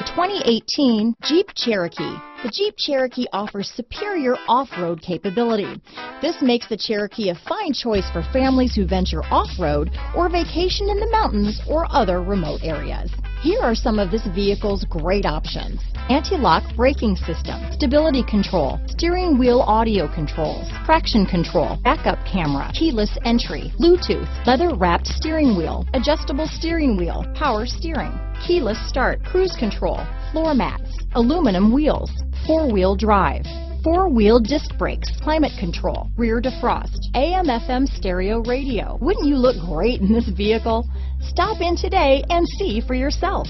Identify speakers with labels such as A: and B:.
A: 2018 Jeep Cherokee. The Jeep Cherokee offers superior off-road capability. This makes the Cherokee a fine choice for families who venture off-road or vacation in the mountains or other remote areas. Here are some of this vehicle's great options: anti-lock braking system, stability control, steering wheel audio controls, traction control, backup camera, keyless entry, Bluetooth, leather-wrapped steering wheel, adjustable steering wheel, power steering, keyless start, cruise control, floor mats, aluminum wheels, four-wheel drive, four-wheel disc brakes, climate control, rear defrost, AM/FM stereo radio. Wouldn't you look great in this vehicle? Stop in today and see for yourself.